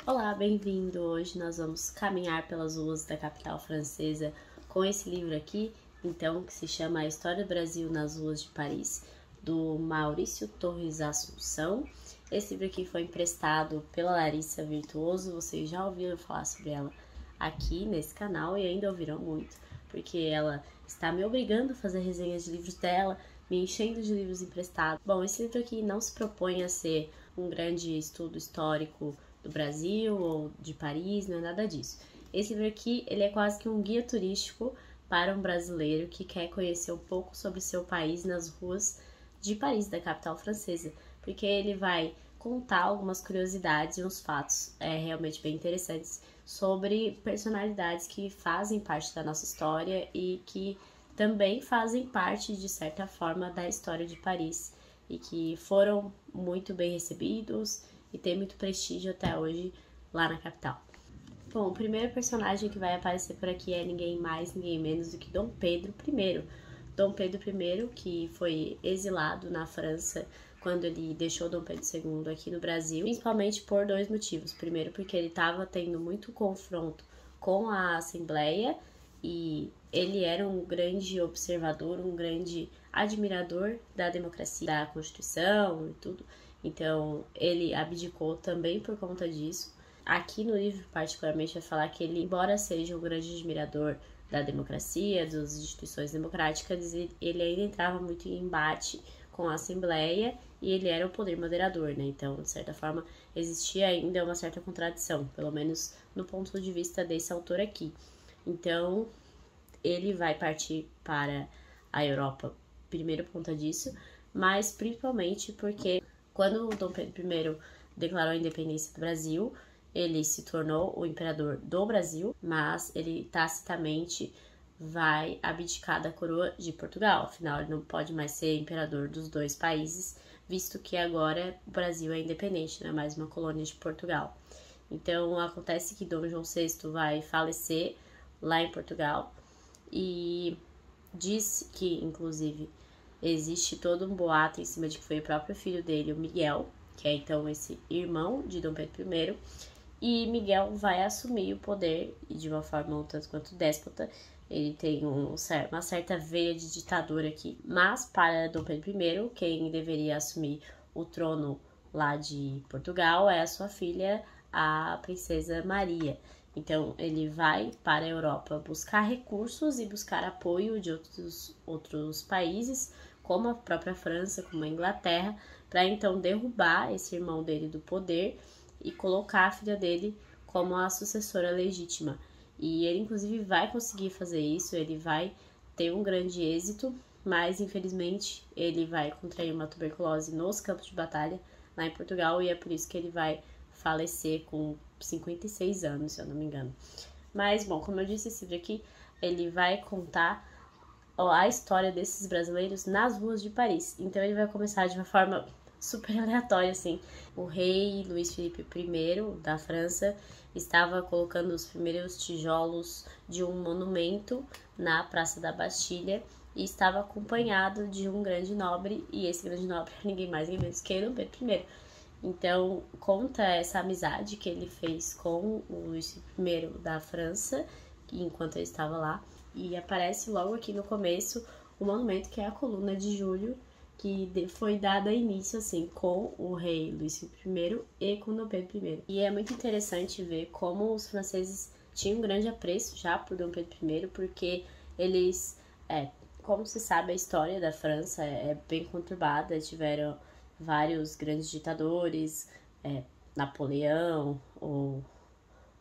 Olá, bem-vindo! Hoje nós vamos caminhar pelas ruas da capital francesa com esse livro aqui, então, que se chama A História do Brasil nas Ruas de Paris, do Maurício Torres Assunção. Esse livro aqui foi emprestado pela Larissa Virtuoso, vocês já ouviram falar sobre ela aqui nesse canal e ainda ouviram muito, porque ela está me obrigando a fazer resenhas de livros dela, me enchendo de livros emprestados. Bom, esse livro aqui não se propõe a ser um grande estudo histórico do Brasil ou de Paris, não é nada disso. Esse livro aqui, ele é quase que um guia turístico para um brasileiro que quer conhecer um pouco sobre seu país nas ruas de Paris, da capital francesa, porque ele vai contar algumas curiosidades e uns fatos realmente bem interessantes sobre personalidades que fazem parte da nossa história e que também fazem parte, de certa forma, da história de Paris e que foram muito bem recebidos e tem muito prestígio até hoje lá na capital. Bom, o primeiro personagem que vai aparecer por aqui é ninguém mais, ninguém menos do que Dom Pedro I. Dom Pedro I, que foi exilado na França quando ele deixou Dom Pedro II aqui no Brasil, principalmente por dois motivos. Primeiro, porque ele estava tendo muito confronto com a Assembleia e ele era um grande observador, um grande admirador da democracia, da Constituição e tudo. Então, ele abdicou também por conta disso. Aqui no livro, particularmente, vai falar que ele, embora seja um grande admirador da democracia, das instituições democráticas, ele ainda entrava muito em embate com a Assembleia e ele era o poder moderador, né? Então, de certa forma, existia ainda uma certa contradição, pelo menos no ponto de vista desse autor aqui. Então, ele vai partir para a Europa, primeiro por conta disso, mas principalmente porque quando o Dom Pedro I declarou a independência do Brasil, ele se tornou o imperador do Brasil, mas ele tacitamente vai abdicar da coroa de Portugal. Afinal, ele não pode mais ser imperador dos dois países, visto que agora o Brasil é independente, não é mais uma colônia de Portugal. Então, acontece que Dom João VI vai falecer lá em Portugal e diz que, inclusive, existe todo um boato em cima de que foi o próprio filho dele, o Miguel, que é então esse irmão de Dom Pedro I, e Miguel vai assumir o poder, e de uma forma um tanto quanto déspota. Ele tem uma certa veia de ditadura aqui, mas para Dom Pedro I, quem deveria assumir o trono lá de Portugal é a sua filha, a princesa Maria. Então, ele vai para a Europa buscar recursos e buscar apoio de outros países, como a própria França, como a Inglaterra, para então derrubar esse irmão dele do poder e colocar a filha dele como a sucessora legítima. E ele, inclusive, vai conseguir fazer isso, ele vai ter um grande êxito, mas, infelizmente, ele vai contrair uma tuberculose nos campos de batalha lá em Portugal e é por isso que ele vai falecer com 56 anos, se eu não me engano. Mas, bom, como eu disse, esse livro aqui, ele vai contar a história desses brasileiros nas ruas de Paris. Então, ele vai começar de uma forma super aleatória, assim. O rei Luís Felipe I, da França, estava colocando os primeiros tijolos de um monumento na Praça da Bastilha e estava acompanhado de um grande nobre, e esse grande nobre é ninguém mais, ninguém menos que Dom Pedro I. Então, conta essa amizade que ele fez com o Luís I da França, enquanto ele estava lá. E aparece logo aqui no começo o monumento que é a Coluna de Julho, que foi dada início, assim, com o rei Luís I e com Dom Pedro I. E é muito interessante ver como os franceses tinham um grande apreço já por Dom Pedro I, porque eles, como se sabe, a história da França é bem conturbada, tiveram vários grandes ditadores, Napoleão, ou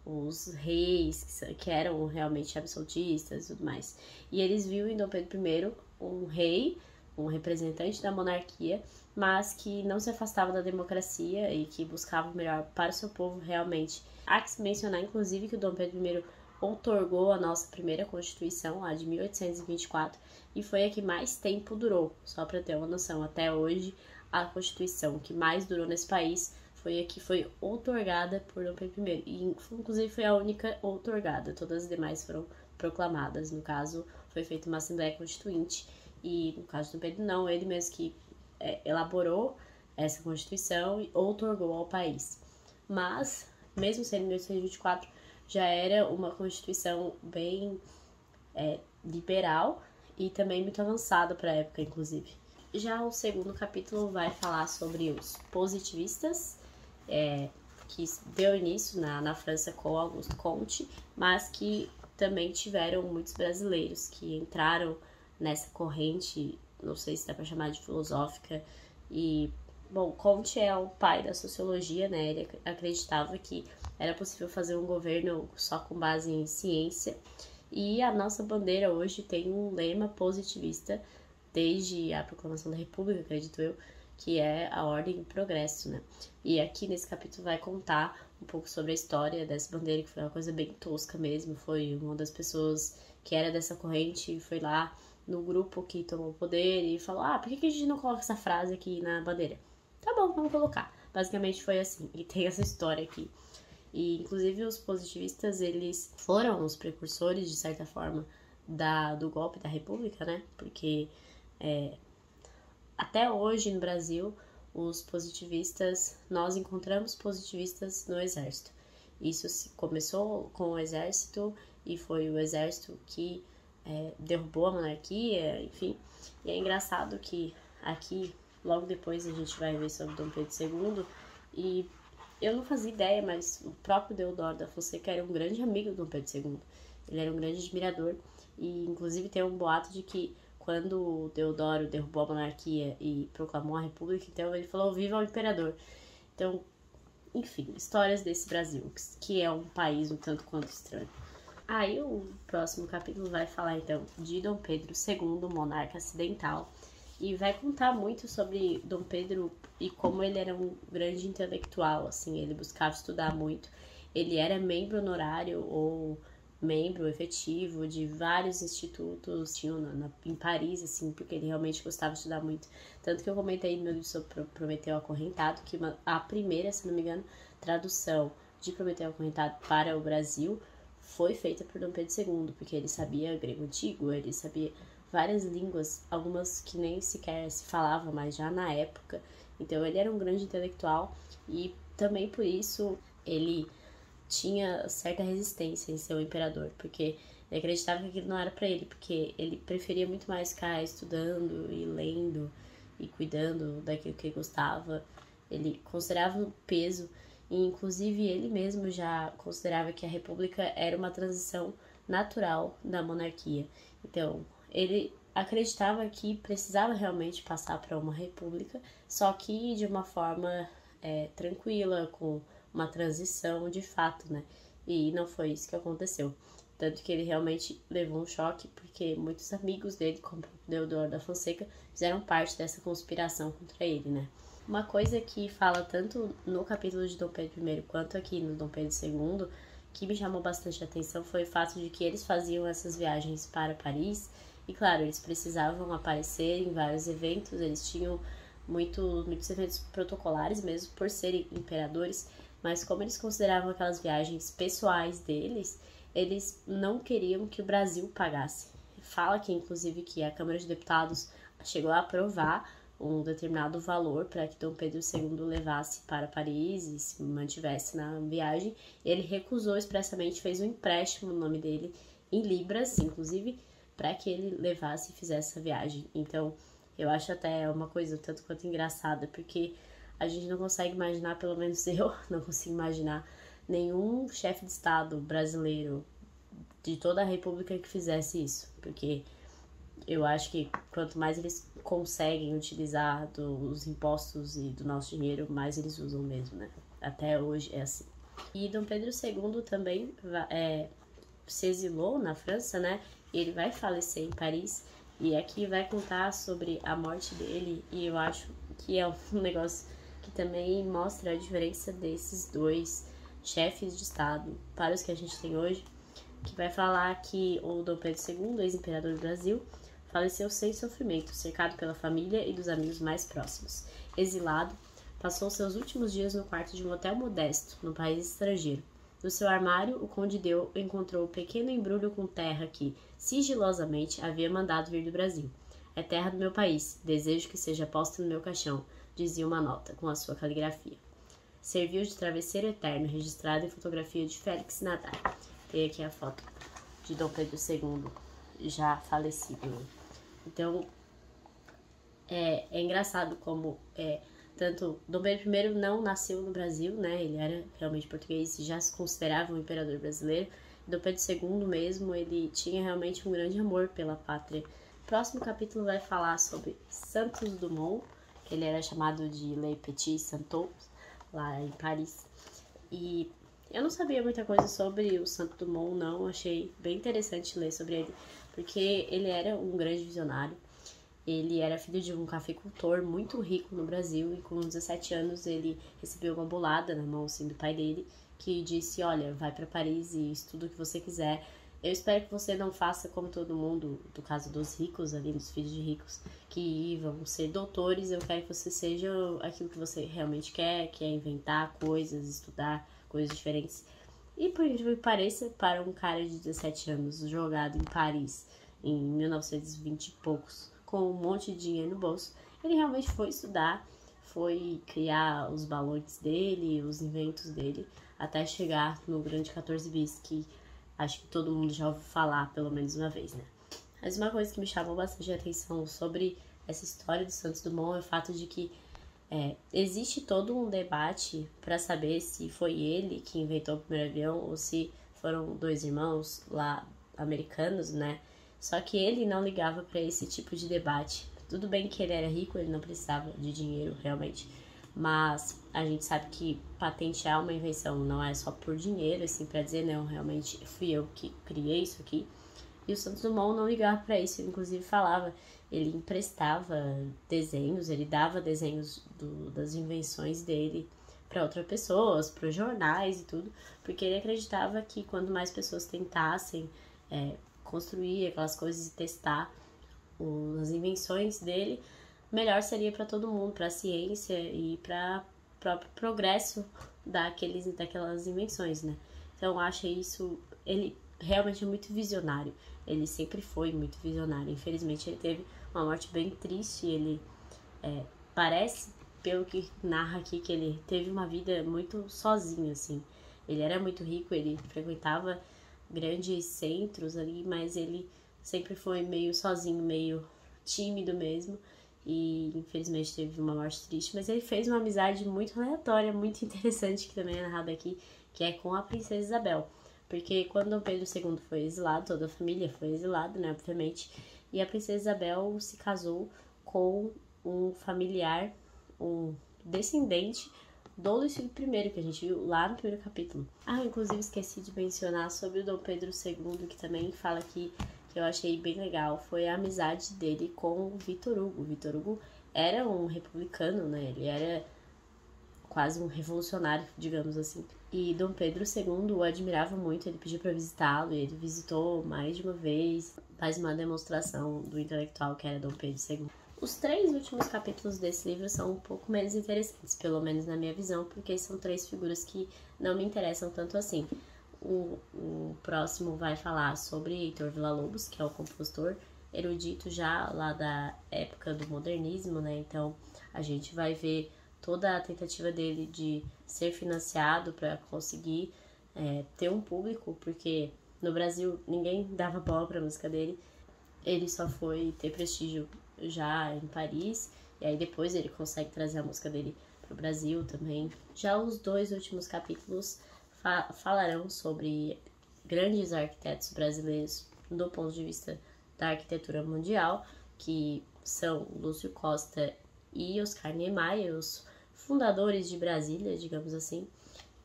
os reis, que eram realmente absolutistas e tudo mais. E eles viam em Dom Pedro I um rei, um representante da monarquia, mas que não se afastava da democracia e que buscava o melhor para o seu povo realmente. Há que se mencionar, inclusive, que o Dom Pedro I outorgou a nossa primeira Constituição, a de 1824, e foi a que mais tempo durou. Só para ter uma noção, até hoje, a Constituição que mais durou nesse país foi a que foi outorgada por Dom Pedro I. E, inclusive, foi a única outorgada. Todas as demais foram proclamadas. No caso, foi feita uma Assembleia Constituinte. E, no caso do Pedro, não, ele mesmo que elaborou essa Constituição e outorgou ao país. Mas mesmo sendo em 1824, já era uma Constituição bem liberal e também muito avançada para a época, inclusive. Já o segundo capítulo vai falar sobre os positivistas, que deu início na França com Auguste Comte, mas que também tiveram muitos brasileiros que entraram nessa corrente, não sei se dá para chamar de filosófica. E, bom, Comte é o pai da sociologia, né? Ele acreditava que era possível fazer um governo só com base em ciência. E a nossa bandeira hoje tem um lema positivista desde a proclamação da República, acredito eu, que é a ordem e o progresso, né? E aqui nesse capítulo vai contar um pouco sobre a história dessa bandeira, que foi uma coisa bem tosca mesmo. Foi uma das pessoas que era dessa corrente, foi lá no grupo que tomou o poder e falou: por que a gente não coloca essa frase aqui na bandeira? Tá bom, vamos colocar. Basicamente foi assim, e tem essa história aqui. E, inclusive, os positivistas, eles foram os precursores, de certa forma, do golpe da República, né? Porque até hoje, no Brasil, nós encontramos positivistas no Exército. Isso começou com o Exército e foi o Exército que derrubou a monarquia, enfim. E é engraçado que aqui, logo depois, a gente vai ver sobre Dom Pedro II. E eu não fazia ideia, mas o próprio Deodoro da Fonseca era um grande amigo do Dom Pedro II. Ele era um grande admirador. E, inclusive, tem um boato de que quando o Deodoro derrubou a monarquia e proclamou a república, então ele falou: viva o imperador. Então, enfim, histórias desse Brasil, que é um país um tanto quanto estranho. Aí o próximo capítulo vai falar então de Dom Pedro II, monarca ocidental, e vai contar muito sobre Dom Pedro e como ele era um grande intelectual, assim, ele buscava estudar muito. Ele era membro honorário ou membro efetivo de vários institutos, tinha em Paris, assim, porque ele realmente gostava de estudar muito. Tanto que eu comentei no meu livro sobre Prometeu Acorrentado, que a primeira, se não me engano, tradução de Prometeu Acorrentado para o Brasil foi feita por Dom Pedro II, porque ele sabia grego antigo, ele sabia várias línguas, algumas que nem sequer se falava mais já na época. Então ele era um grande intelectual e também por isso ele tinha certa resistência em ser o imperador, porque ele acreditava que aquilo não era para ele, porque ele preferia muito mais ficar estudando e lendo e cuidando daquilo que ele gostava. Ele considerava um peso, e inclusive ele mesmo já considerava que a república era uma transição natural da monarquia. Então, ele acreditava que precisava realmente passar para uma república, só que de uma forma tranquila, com uma transição de fato, né? E não foi isso que aconteceu. Tanto que ele realmente levou um choque, porque muitos amigos dele, como Deodoro da Fonseca, fizeram parte dessa conspiração contra ele, né? Uma coisa que fala tanto no capítulo de Dom Pedro I quanto aqui no Dom Pedro II, que me chamou bastante atenção, foi o fato de que eles faziam essas viagens para Paris. E claro, eles precisavam aparecer em vários eventos, eles tinham muitos eventos protocolares mesmo, por serem imperadores. Mas como eles consideravam aquelas viagens pessoais deles, eles não queriam que o Brasil pagasse. Fala que, inclusive, que a Câmara de Deputados chegou a aprovar um determinado valor para que Dom Pedro II levasse para Paris e se mantivesse na viagem. Ele recusou expressamente, fez um empréstimo no nome dele, em libras, inclusive, para que ele levasse e fizesse essa viagem. Então, eu acho até uma coisa tanto quanto engraçada, porque a gente não consegue imaginar, pelo menos eu não consigo imaginar, nenhum chefe de Estado brasileiro de toda a República que fizesse isso. Porque eu acho que quanto mais eles conseguem utilizar dos impostos e do nosso dinheiro, mais eles usam mesmo, né? Até hoje é assim. E Dom Pedro II também se exilou na França, né? E ele vai falecer em Paris. E aqui vai contar sobre a morte dele. E eu acho que é um negócio que também mostra a diferença desses dois chefes de Estado para os que a gente tem hoje, que vai falar que o Dom Pedro II, ex-imperador do Brasil, faleceu sem sofrimento, cercado pela família e dos amigos mais próximos. Exilado, passou seus últimos dias no quarto de um hotel modesto, no país estrangeiro. No seu armário, o conde Deu encontrou um pequeno embrulho com terra que, sigilosamente, havia mandado vir do Brasil. É terra do meu país, desejo que seja posta no meu caixão, dizia uma nota com a sua caligrafia. serviu de travesseiro eterno, registrado em fotografia de Félix Nadar. Tem aqui a foto de Dom Pedro II, já falecido. Então, é engraçado como tanto Dom Pedro I não nasceu no Brasil, né? Ele era realmente português e já se considerava um imperador brasileiro. Dom Pedro II mesmo, ele tinha realmente um grande amor pela pátria. O próximo capítulo vai falar sobre Santos Dumont, que ele era chamado de Le Petit Santos, lá em Paris. E eu não sabia muita coisa sobre o Santos Dumont, não. Achei bem interessante ler sobre ele, porque ele era um grande visionário. Ele era filho de um cafeicultor muito rico no Brasil e com 17 anos ele recebeu uma bolada na mão assim, do pai dele, que disse, olha, vai para Paris e estuda o que você quiser. Eu espero que você não faça como todo mundo, do caso dos ricos ali, dos filhos de ricos, que vão ser doutores. Eu quero que você seja aquilo que você realmente quer, que é inventar coisas, estudar coisas diferentes. E por incrível que pareça, para um cara de 17 anos jogado em Paris em 1920 e poucos, com um monte de dinheiro no bolso, ele realmente foi estudar, foi criar os balões dele, os inventos dele, até chegar no grande 14 bis, que acho que todo mundo já ouviu falar pelo menos uma vez, né? Mas uma coisa que me chamou bastante a atenção sobre essa história do Santos Dumont é o fato de que existe todo um debate para saber se foi ele que inventou o primeiro avião ou se foram dois irmãos lá americanos, né? Só que ele não ligava para esse tipo de debate. Tudo bem que ele era rico, ele não precisava de dinheiro realmente, mas a gente sabe que patentear uma invenção não é só por dinheiro, assim, para dizer, não, realmente fui eu que criei isso aqui. E o Santos Dumont não ligava para isso, ele inclusive falava, ele emprestava desenhos, ele dava desenhos das invenções dele para outras pessoas, para jornais e tudo, porque ele acreditava que quando mais pessoas tentassem construir aquelas coisas e testar as invenções dele, melhor seria para todo mundo, para a ciência e para o próprio progresso daquelas invenções, né? Então, eu acho isso, ele realmente é muito visionário, ele sempre foi muito visionário. Infelizmente, ele teve uma morte bem triste, ele parece, pelo que narra aqui, que ele teve uma vida muito sozinho, assim. Ele era muito rico, ele frequentava grandes centros ali, mas ele sempre foi meio sozinho, meio tímido mesmo, e infelizmente teve uma morte triste. Mas ele fez uma amizade muito aleatória, muito interessante, que também é narrada aqui, que é com a princesa Isabel, porque quando Dom Pedro II foi exilado, toda a família foi exilada, né, obviamente, e a princesa Isabel se casou com um familiar, um descendente do Luís Filipe I, que a gente viu lá no primeiro capítulo. Inclusive esqueci de mencionar sobre o Dom Pedro II, que também fala aqui, que eu achei bem legal, foi a amizade dele com o Vitor Hugo. O Vitor Hugo era um republicano, né? Ele era quase um revolucionário, digamos assim. E Dom Pedro II o admirava muito, ele pediu para visitá-lo, e ele visitou mais de uma vez, faz uma demonstração do intelectual que era Dom Pedro II. Os 3 últimos capítulos desse livro são um pouco menos interessantes, pelo menos na minha visão, porque são 3 figuras que não me interessam tanto assim. O próximo vai falar sobre Heitor Villa-Lobos, que é o compositor erudito já lá da época do modernismo, né? Então a gente vai ver toda a tentativa dele de ser financiado para conseguir ter um público, porque no Brasil ninguém dava bola para a música dele. Ele só foi ter prestígio já em Paris, e aí depois ele consegue trazer a música dele para o Brasil também. Já os 2 últimos capítulos falarão sobre grandes arquitetos brasileiros do ponto de vista da arquitetura mundial, que são Lúcio Costa e Oscar Niemeyer, os fundadores de Brasília, digamos assim.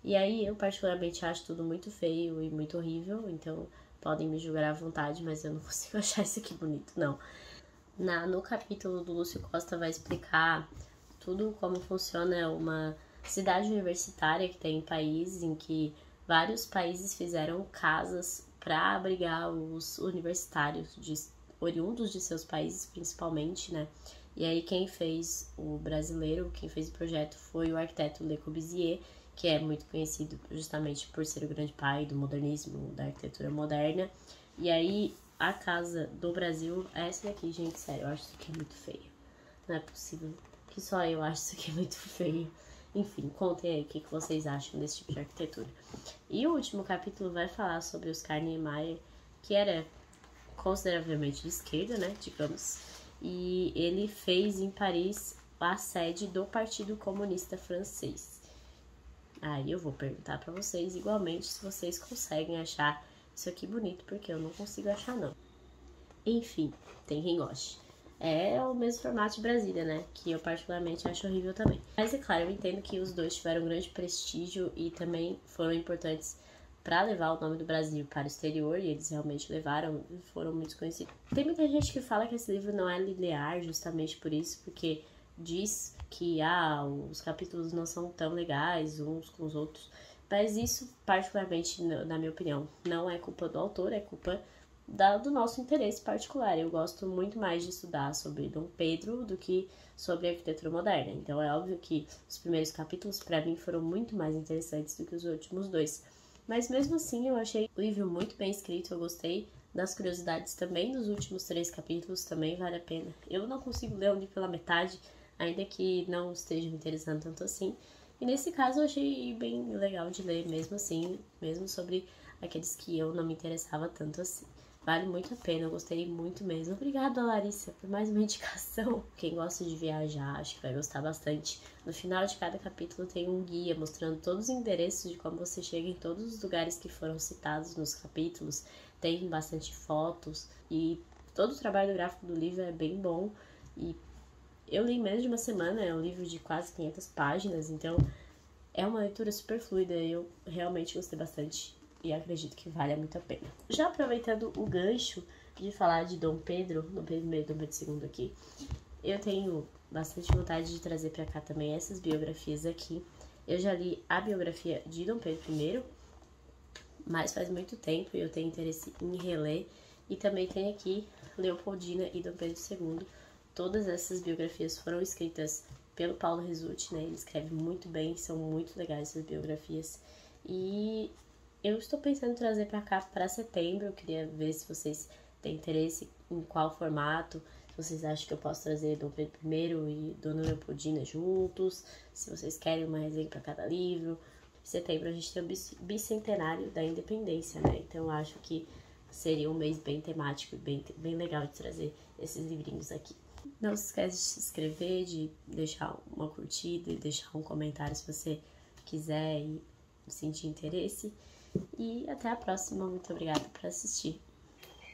E aí eu particularmente acho tudo muito feio e muito horrível, então podem me julgar à vontade, mas eu não consigo achar isso aqui bonito, não. No capítulo do Lúcio Costa vai explicar tudo como funciona uma cidade universitária que tem países em que vários países fizeram casas para abrigar os universitários oriundos de seus países, principalmente, né? E aí quem fez o brasileiro, quem fez o projeto foi o arquiteto Le Corbusier, que é muito conhecido justamente por ser o grande pai do modernismo, da arquitetura moderna. E aí a casa do Brasil é essa daqui, gente, sério, eu acho isso aqui muito feio. Não é possível que só eu acho isso aqui muito feio. Enfim, contem aí o que vocês acham desse tipo de arquitetura. E o último capítulo vai falar sobre Oscar Niemeyer, que era consideravelmente de esquerda, né, digamos, e ele fez em Paris a sede do Partido Comunista Francês. Aí eu vou perguntar pra vocês igualmente se vocês conseguem achar isso aqui bonito, porque eu não consigo achar não. Enfim, tem quem goste. É o mesmo formato de Brasília, né? Que eu particularmente acho horrível também. Mas é claro, eu entendo que os dois tiveram um grande prestígio e também foram importantes para levar o nome do Brasil para o exterior, e eles realmente levaram e foram muito conhecidos. Tem muita gente que fala que esse livro não é linear justamente por isso, porque diz que os capítulos não são tão legais uns com os outros, mas isso, particularmente, na minha opinião, não é culpa do autor, é culpa do nosso interesse particular. Eu gosto muito mais de estudar sobre Dom Pedro do que sobre arquitetura moderna. Então é óbvio que os primeiros capítulos para mim foram muito mais interessantes do que os últimos dois. Mas mesmo assim eu achei o livro muito bem escrito, eu gostei das curiosidades também dos últimos 3 capítulos, também vale a pena. Eu não consigo ler o livro pela metade, ainda que não esteja me interessando tanto assim. E nesse caso eu achei bem legal de ler mesmo assim, mesmo sobre aqueles que eu não me interessava tanto assim. Vale muito a pena, eu gostei muito mesmo. Obrigada, Larissa, por mais uma indicação. Quem gosta de viajar, acho que vai gostar bastante. No final de cada capítulo tem um guia mostrando todos os endereços de como você chega em todos os lugares que foram citados nos capítulos. Tem bastante fotos e todo o trabalho gráfico do livro é bem bom. E eu li em menos de uma semana, é um livro de quase 500 páginas, então é uma leitura super fluida e eu realmente gostei bastante. E acredito que vale muito a pena. Já aproveitando o gancho de falar de Dom Pedro I e Dom Pedro II aqui, eu tenho bastante vontade de trazer para cá também essas biografias aqui. Eu já li a biografia de Dom Pedro I, mas faz muito tempo e eu tenho interesse em reler. E também tem aqui Leopoldina e Dom Pedro II. Todas essas biografias foram escritas pelo Paulo Risutti, né? Ele escreve muito bem, são muito legais essas biografias. E eu estou pensando em trazer para cá para setembro. Eu queria ver se vocês têm interesse em qual formato. Se vocês acham que eu posso trazer Dom Pedro I e Dona Leopoldina juntos. Se vocês querem uma resenha para cada livro. Em setembro a gente tem o bicentenário da independência, né? Então eu acho que seria um mês bem temático e bem legal de trazer esses livrinhos aqui. Não se esquece de se inscrever, de deixar uma curtida e deixar um comentário se você quiser e sentir interesse. E até a próxima. Muito obrigada por assistir.